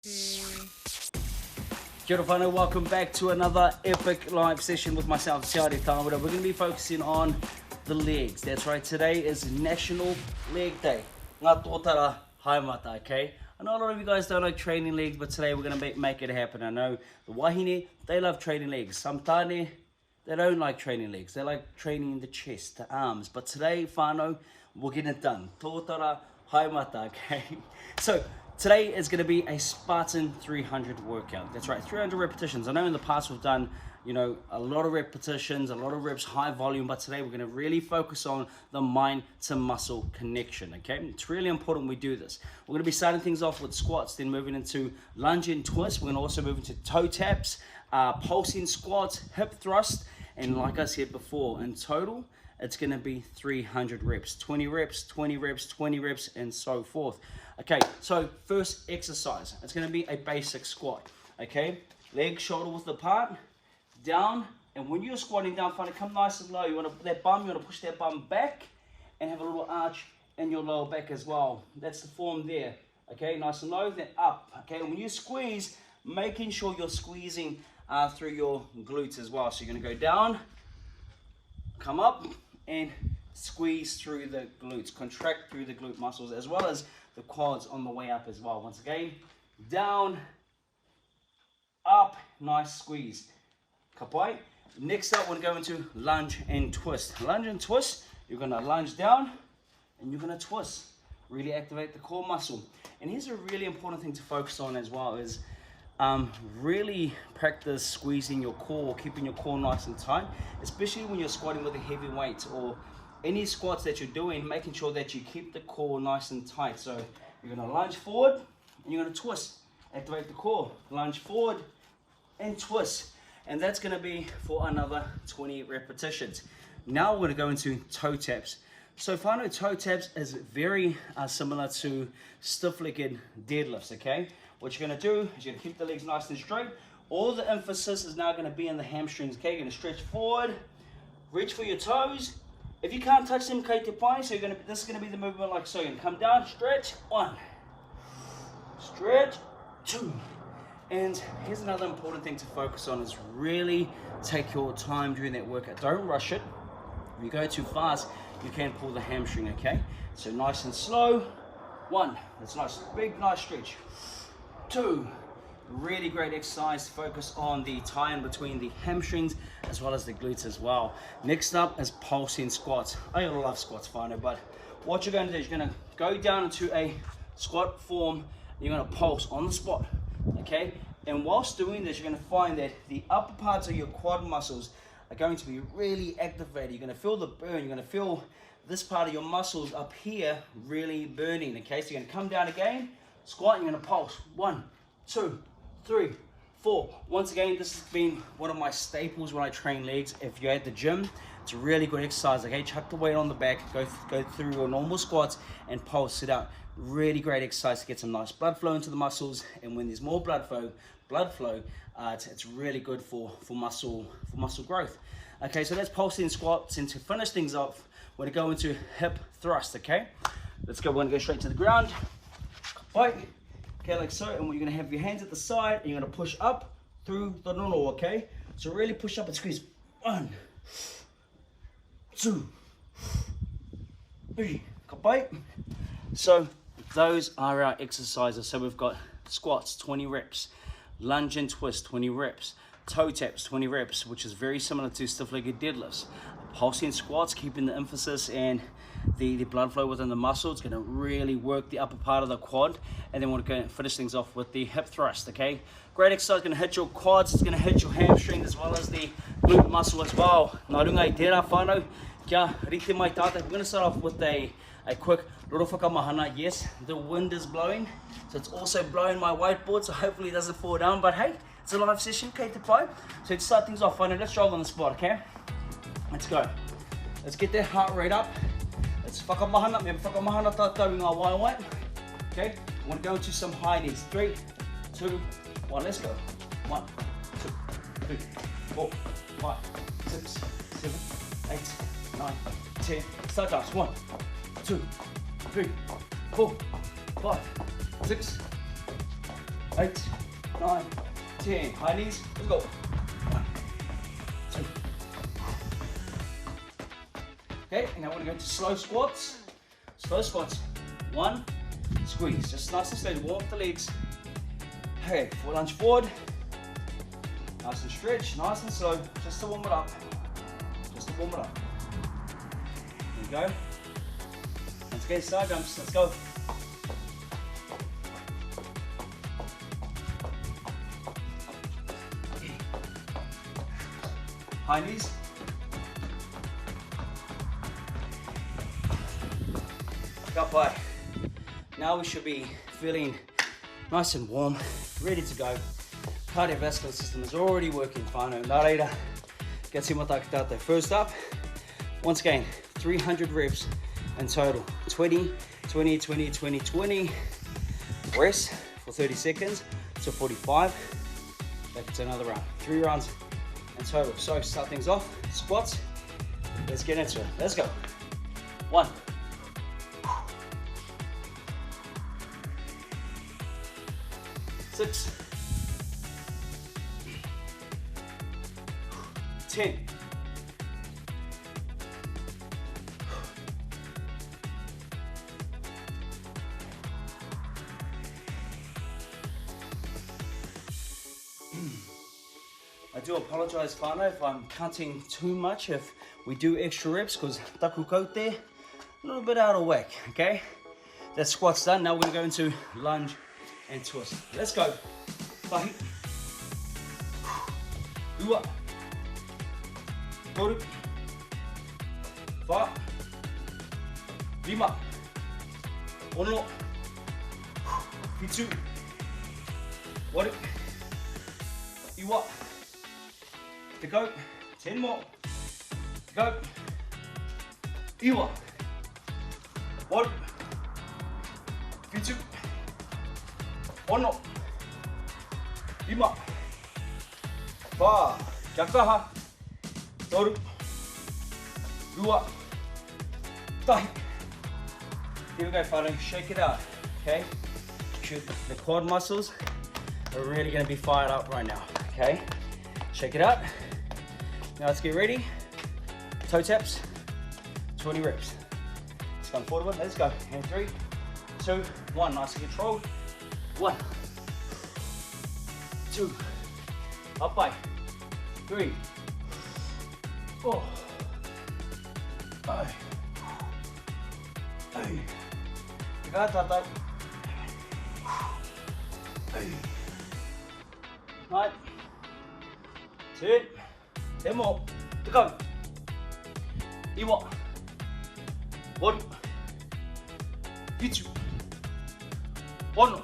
Kia ora whānau, welcome back to another epic live session with myself, Tiare Tawera. We're going to be focusing on the legs. That's right, today is National Leg Day. Ngā tōtara haimata, okay? I know a lot of you guys don't like training legs, but today we're going to make it happen. I know the wahine, they love training legs. Some tāne, they don't like training legs. They like training the chest, the arms. But today, whānau, we're getting it done. Tōtara haimata, okay? So, today is going to be a Spartan 300 workout. That's right, 300 repetitions. I know in the past we've done, you know, a lot of repetitions, a lot of reps, high volume, but today we're going to really focus on the mind to muscle connection, okay? It's really important we do this. We're going to be starting things off with squats, then moving into lunge and twist. We're going to also move into toe taps, pulsing squats, hip thrust, and like I said before, in total, it's going to be 300 reps, 20 reps, 20 reps, 20 reps, and so forth. Okay, so first exercise, it's going to be a basic squat, okay? Legs shoulder width apart, down, and when you're squatting down, find it come nice and low. You want to you want to push that bum back and have a little arch in your lower back as well. That's the form there, okay? Nice and low, then up, okay? And when you squeeze, making sure you're squeezing through your glutes as well. So you're going to go down, come up, and squeeze through the glutes, contract through the glute muscles, as well as the quads on the way up as well. Once again, down, up, nice squeeze. Kapai. Next up, we're going to go into lunge and twist. Lunge and twist, you're going to lunge down and you're going to twist. Really activate the core muscle. And here's a really important thing to focus on as well is really practice squeezing your core, keeping your core nice and tight, especially when you're squatting with a heavy weight or any squats that you're doing, making sure that you keep the core nice and tight. So you're going to lunge forward and you're going to twist. Activate the core. Lunge forward and twist. And that's going to be for another 20 repetitions. Now we're going to go into toe taps. So whānau, toe taps is very similar to stiff-legged deadlifts, okay? What you're going to do is you're going to keep the legs nice and straight. All the emphasis is now going to be in the hamstrings, okay? You're going to stretch forward, reach for your toes. If you can't touch them, kei te pai, so this is going to be the movement like so. You're going to come down, stretch, 1, stretch, 2. And here's another important thing to focus on is really take your time during that workout. Don't rush it. If you go too fast, you can pull the hamstring, okay? So nice and slow, 1, that's nice, big, nice stretch, 2, really great exercise. Focus on the tie-in between the hamstrings as well as the glutes as well. Next up is pulsing squats. I love squats, whānau, but what you're going to do is you're going to go down into a squat form. You're going to pulse on the spot, okay? And whilst doing this, you're going to find that the upper parts of your quad muscles are going to be really activated. You're going to feel the burn. You're going to feel this part of your muscles up here really burning, okay? So you're going to come down again, squat, and you're going to pulse. 1, 2, 3, 4. Once again, this has been one of my staples when I train legs. If you're at the gym, it's a really good exercise, okay? Chuck the weight on the back, go through your normal squats and pulse it out. Really great exercise to get some nice blood flow into the muscles, and when there's more blood flow, it's really good for muscle growth. Okay, so that's pulsing squats, and to finish things off, we're gonna go into hip thrust, okay? Let's go, we're gonna go straight to the ground. Right. Okay, like so, and you're gonna have your hands at the side, and you're gonna push up through the nono, okay? So really push up and squeeze. 1, 2, 3, kapai. So those are our exercises. So we've got squats, 20 reps, lunge and twist, 20 reps, toe taps, 20 reps, which is very similar to stiff-legged deadlifts. Pulsing squats, keeping the emphasis and the blood flow within the muscle. It's going to really work the upper part of the quad, and then we're going to finish things off with the hip thrust, okay? Great exercise, going to hit your quads, it's going to hit your hamstring as well as the glute muscle as well. Nā runga I tērā whānau, kia rite mai tātou. We're going to start off with a quick little whakamahana. Yes, the wind is blowing, so it's also blowing my whiteboard, so hopefully it doesn't fall down, but hey, it's a live session, kei te pai. So to start things off, whānau, let's jog on the spot, okay? Let's go. Let's get that heart rate up. Let's whakamahana, me whakamahana tātou i ngā waiwai. Okay, I want to go into some high knees. 3, 2, 1, let's go. 1, 2, 3, 4, 5, 6, 7, 8, 9, 10. Start dance. 1, 2, 3, 4, 5, 6, 8, 9, 10. High knees. Let's go. 1, 2. Okay, and now we're going to go to slow squats. Slow squats. 1, squeeze. Just nice and steady. Warm up the legs. Okay, lunge forward. Nice and stretch. Nice and slow. Just to warm it up. Just to warm it up. There we go. Let's get side jumps. Let's go. High knees. Whai. Now we should be feeling nice and warm, ready to go. Cardiovascular system is already working fine. Nā reira, kia tima tāke. First up, once again, 300 reps in total. 20, 20, 20, 20, 20. Rest for 30 seconds to 45. Back to another round. 3 rounds in total. So start things off. Squats. Let's get into it. Let's go. 1. 6, 10, 'I do apologize, whānau, if I'm counting too much, if we do extra reps, because taku kaut there, a little bit out of whack, okay? That squat's done. Now we're going to go into lunge and twist. Let's go. Mahi. Ua. Toru. Wha. Lima. Ono. Hitu. Waru. Iwa. To go. 10 more. To go. Iwa. Waru. Hitu. Ono, 5, wha, kia kaha, toru, 2, tahi. Here we go, whānau, shake it out, okay? The quad muscles are really going to be fired up right now, okay? Shake it out. Now let's get ready. Toe taps, 20 reps. Let's come forward, let's go. And 3, 2, 1, nice and controlled. 1, 2, up by 3, 4, 5, 8, Whakaata, 9, 10, 10 more, to go. Iwa, 1, 2, 1,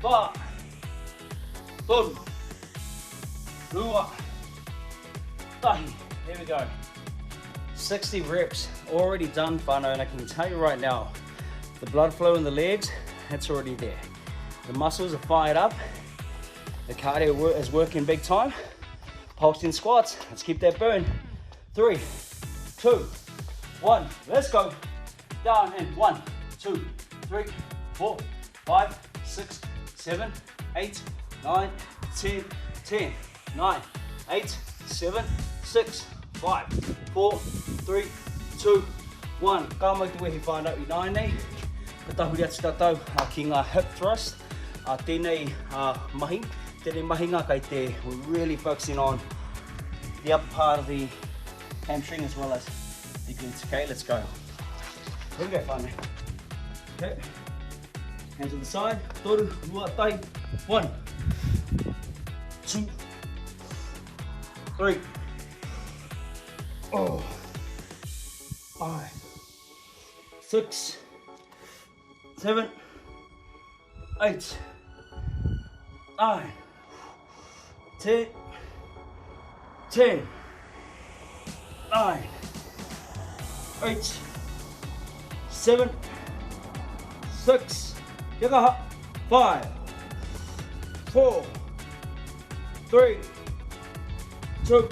5, 4, 3, 2, tahi. There we go. 60 reps already done, whānau, and I can tell you right now, the blood flow in the legs, it's already there. The muscles are fired up. The cardio is working big time. Pulsed in squats. Let's keep that burn. 3, 2, 1. Let's go. Down and 1, 2, 3, 4, 5, 6, 7, 8, 9, 10, 10, 9, 8, 7, 6, 5, 4, 3, 2, 1. Ka mai te wehi whānau I nai nei. Ka tahuri atu tātou ki ngā hip thrust. Tēnei mahi. Tēnei mahinga kai te, we're really focusing on the upper part of the hamstring as well as the glutes. Okay, let's go. Here we go, whānau. Okay. Hands to the side. Toru, rua, tai. 1, 2, 3, 5, 6, 7, 8, 9, 10, 10, 9, 8, 7, 6, 5, 4, 3, 2,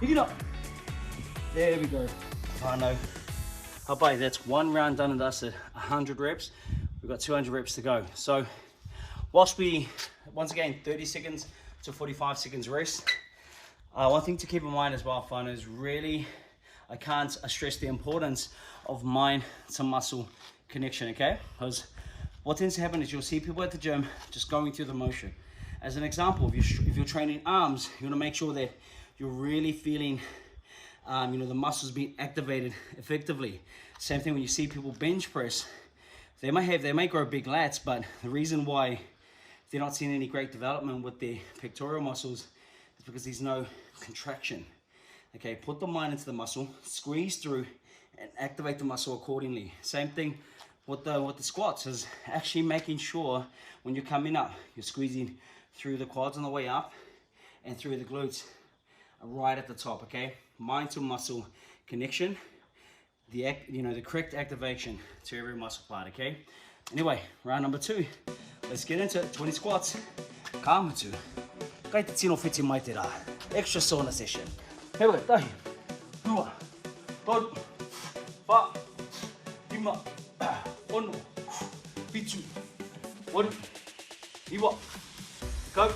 pick it up. There we go. Whānau. Hapai, that's one round done and dusted, 100 reps. We've got 200 reps to go. So whilst we, once again, 30 seconds to 45 seconds rest. One thing to keep in mind as well, fun, is really, I can't stress the importance of mind to muscle connection, okay? Because what tends to happen is you'll see people at the gym just going through the motion. As an example, if you're training arms, you want to make sure that you're really feeling you know, the muscles being activated effectively. Same thing when you see people bench press. They may grow big lats, but the reason why they're not seeing any great development with their pectoral muscles is because there's no contraction. Okay, put the mind into the muscle, squeeze through, and activate the muscle accordingly. Same thing with the squats, is actually making sure when you're coming up, you're squeezing through the quads on the way up and through the glutes right at the top. Okay, mind to muscle connection, the correct activation to every muscle part. Okay, anyway, round number 2, let's get into it. 20 squats, kāmatu, kai te tino whiti mai te rā, extra sauna session. Here we go, tahi, rua, toru, wha, lima, ono, pitu, waru, iwa, kau,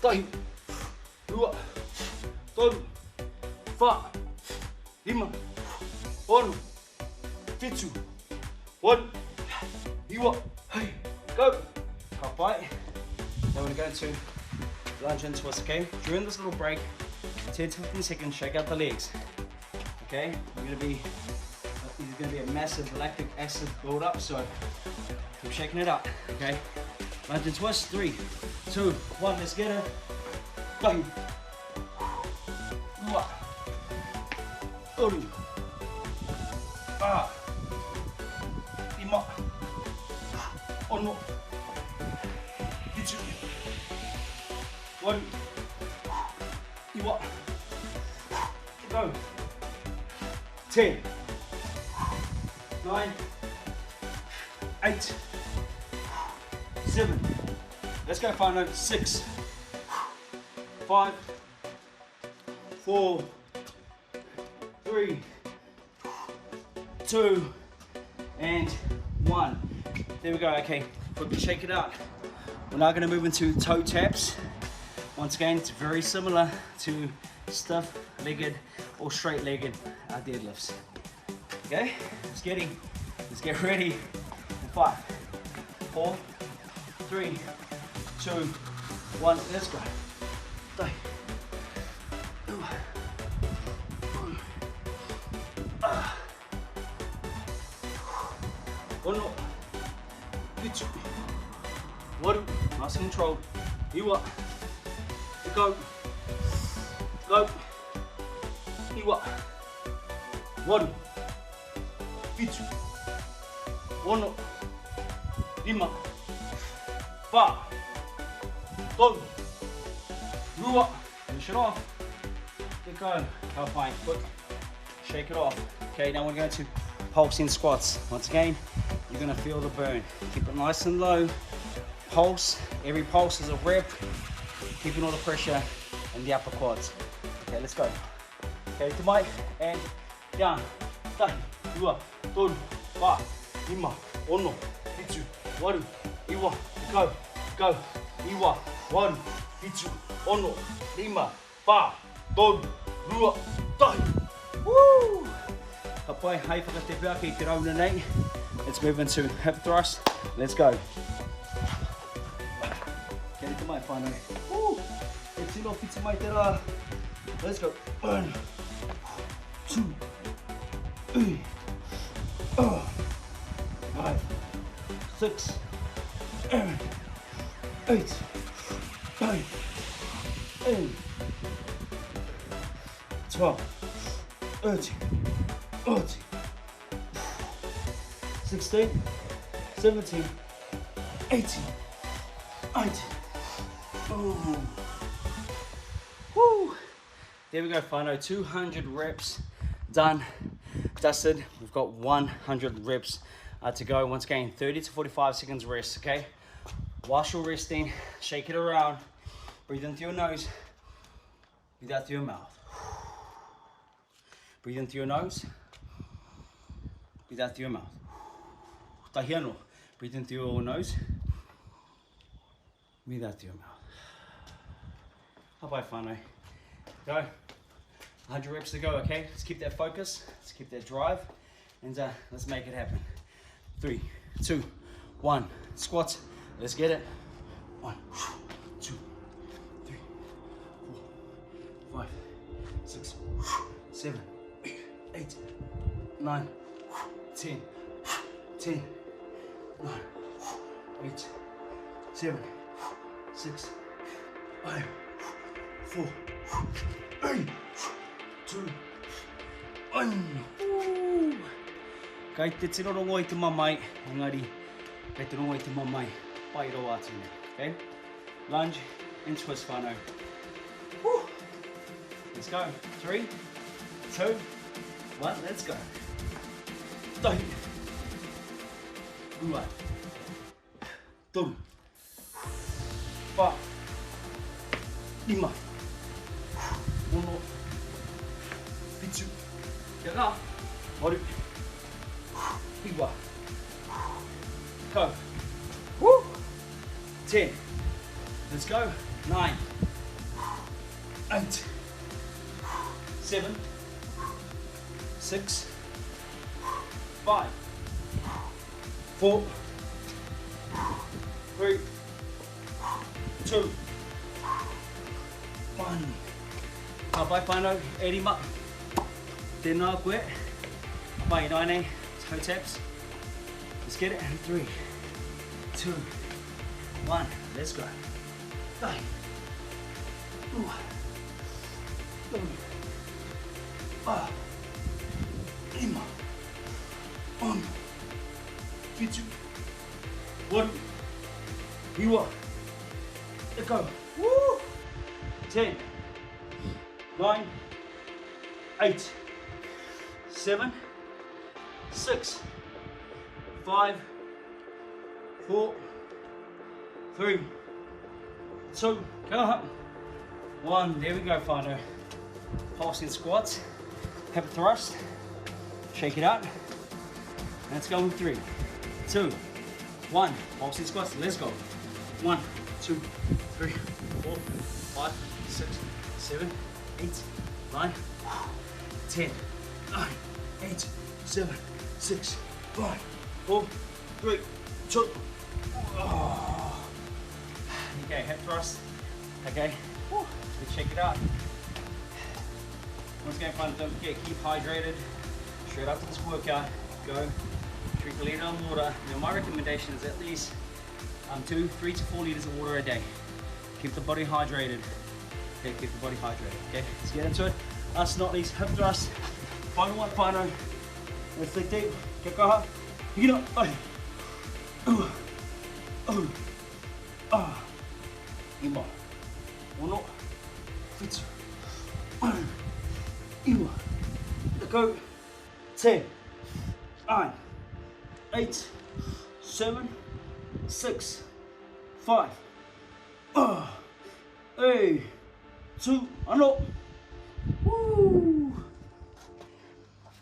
tahi, rua, toru, wha, lima, ono, pitu, waru, iwa, hey, go, ka pai. Now we're going to lunge into twists, okay? During this little break, 10 to 15 seconds, shake out the legs. Okay, there's gonna be a massive lactic acid build up, so keep shaking it up. Okay, lunge and twist. 3, 2, 1. Let's get it. Go. Ua. Oru. Ah. Ima. Ono. Pitu. Waru. Iwa. Go. 10, 9, 8, 7. Let's go, final. 6, 5, 4, 3, 2, and 1. There we go. Okay, quickly shake it out. We're now going to move into toe taps. Once again, it's very similar to stiff-legged or straight-legged deadlifts. Okay, let's get ready. 5, 4, 3, 2, 1. Let's go. Ono, pitu, waru, nice and controlled. Iwa, go, go. Iwa, waru, pitu, ono, lima, wha, toru, rua. Finish it off. Get going. How fine. Quick. Shake it off. Okay, now we're going to pulsing squats. Once again, you're going to feel the burn. Keep it nice and low. Pulse. Every pulse is a rep. Keeping all the pressure in the upper quads. Okay, let's go. Okay, to mai, and down. Tahi, rua, toru, wha, lima, ono, pitu, waru, iwa, go, go, iwa, waru, pitu, ono, lima, wha, toru, rua, tahi. Woo! Ka pai, hei whakatepea ki te rauna nei. Let's move into hip thrust. Let's go. Kere te mai whānau. Woo! E tino whiti mai te rā. Let's go. 1, 2, 3, 4, 5, 6, 7, 8, 9, 10, 12, 13, 14, 16, 17, 18, 19. Oh. Woo! There we go, whānau. 200 reps done, dusted. We've got 100 reps to go. Once again, 30 to 45 seconds rest, okay? Whilst you're resting, shake it around. Breathe in through your nose, breathe out through your mouth. Breathe in through your nose, breathe out through your mouth. Tahi anō. Breathe in through your nose. Breathe out through your mouth. Hapai whānau. Go. 100 reps to go, okay? Let's keep that focus. Let's keep that drive. And let's make it happen. 3, 2, 1. Squats. Let's get it. 1, 2, 3, 4, 5, 6, 7, 8, 9, 10, 10, 9, 8, 7, 6, 5, 4, 3, 2, 1. Kai te tino rongo I te mamai, engari, kai te rongo I te mamai, pai ro atu ne, okay? Lunge and twist whānau. Woo. Let's go. 3, 2, 1, let's go. Tahi. Rua. Toru. Pa. Lima. Mono. Pitu. Kia rā. Moru. Iwa. Go. Woo. 10. Let's go. 9. 8. 7. 6. 5. 4. 3. 2. 1. Hapai whānau, erima. Tēnā koe. Mai naine, toe taps. Let's get it. 3, 2, 1. Let's go. Dai. Ua. Tonu. Pa. Lima. Ono. Pitu. Waru. Iwa. Let go. Woo. 10. 9. 8. 7. 6. 5. 4. 3. 2. Go up. 1. There we go, whānau. Pulsing squats. Hip thrust. Shake it out. Let's go in 3, 2, 1. Pulsing squats. Let's go. 1, 2, 3, 4, 5, 6, 7, 8, 9, 10, 9, 8, 7, 6, 5, 4, 3, 2. Oh. Okay, hip thrust. Okay. Let's check it out. Once again, don't forget, keep hydrated. Straight after this workout, go drink a litre of water. Now my recommendation is at least 3 to 4 litres of water a day. Keep the body hydrated. Okay, keep the body hydrated. Okay, let's get into it. Last but not least, hip thrust. Final one, whānau. Let's dig deep. Kia kaha. Hiki no. Ai. Ima. Ono. Fitu. Iwa. Let go. 10, 9, 8, 7, 6, 5, 8, 2, ano. Woo.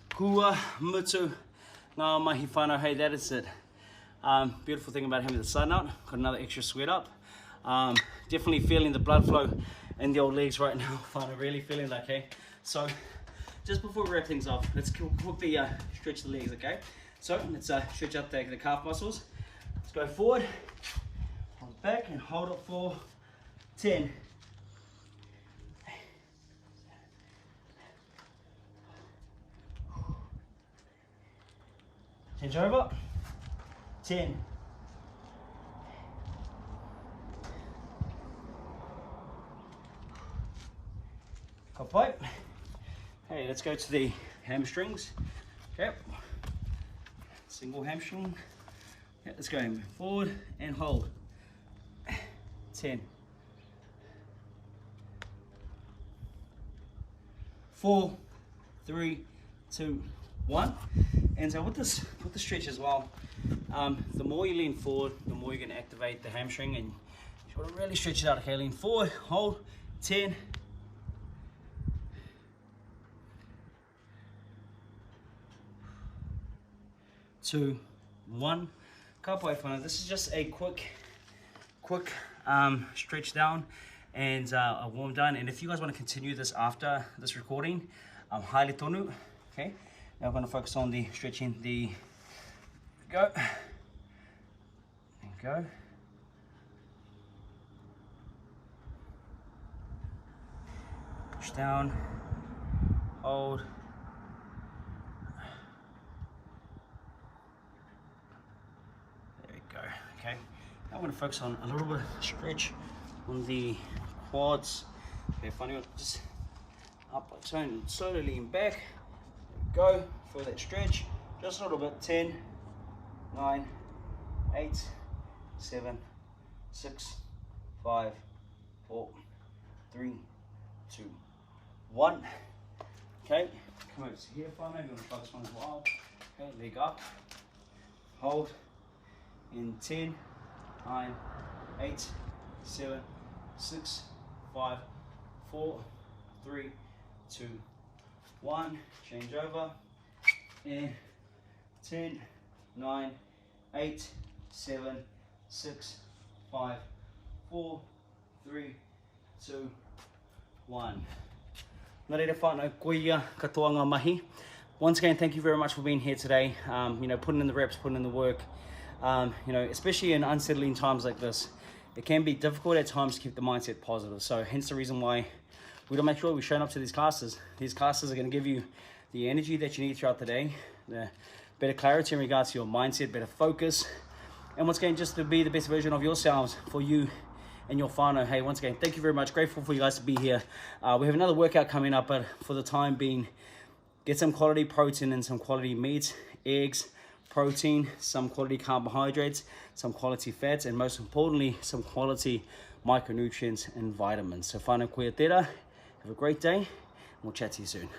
Kua mutu ngā mahi whānau. Hey, that is it. Beautiful thing about having the sun out. Got another extra sweat up. Definitely feeling the blood flow in the old legs right now. Whānau, really feeling that, okay? So, just before we wrap things up, let's quickly stretch the legs, okay? So let's stretch out the calf muscles. Let's go forward, hold it back and hold it for 10. Change over, 10. Hop pipe. Hey, let's go to the hamstrings. Okay. Single hamstring. Yeah, let's go forward and hold. 10. 4, 3, 2, 1. And so with the stretch as well, the more you lean forward, the more you're going to activate the hamstring, and you want to really stretch it out. Okay, lean forward, hold. 10. 2, 1. Ka pai whānau. This is just a quick stretch down and a warm down. And if you guys want to continue this after this recording, haere tonu. Okay. Now we're going to focus on the stretching. Go. And go. Push down. Hold. There we go. Okay. Now I'm going to focus on a little bit of stretch on the quads. Okay, funny, just up like so and slowly lean back. There we go. For that stretch. Just a little bit. 10, 9, 8, 7, 6, 5, 4, 3, 2, 1. Okay, come over to here, fine. Maybe I'm going to focus on as well. Okay, leg up, hold, in 10, 9, 8, 7, 6, 5, 4, 3, 2, 1. Change over, and 10, 9, 8, 7, 6, 5, 4, 3, 2, 1. Nā reira whānau, koia katoa ngā mahi. Once again, thank you very much for being here today. You know, putting in the reps, putting in the work. You know, especially in unsettling times like this, it can be difficult at times to keep the mindset positive. So hence the reason why we don't make sure we're showing up to these classes. These classes are going to give you the energy that you need throughout the day, the better clarity in regards to your mindset, better focus, and once again, just to be the best version of yourselves for you and your whānau. Hey, once again, thank you very much. Grateful for you guys to be here. We have another workout coming up, but for the time being, get some quality protein and some quality meats, eggs, protein, some quality carbohydrates, some quality fats, and most importantly, some quality micronutrients and vitamins. So whānau koia tērā. Have a great day, and we'll chat to you soon.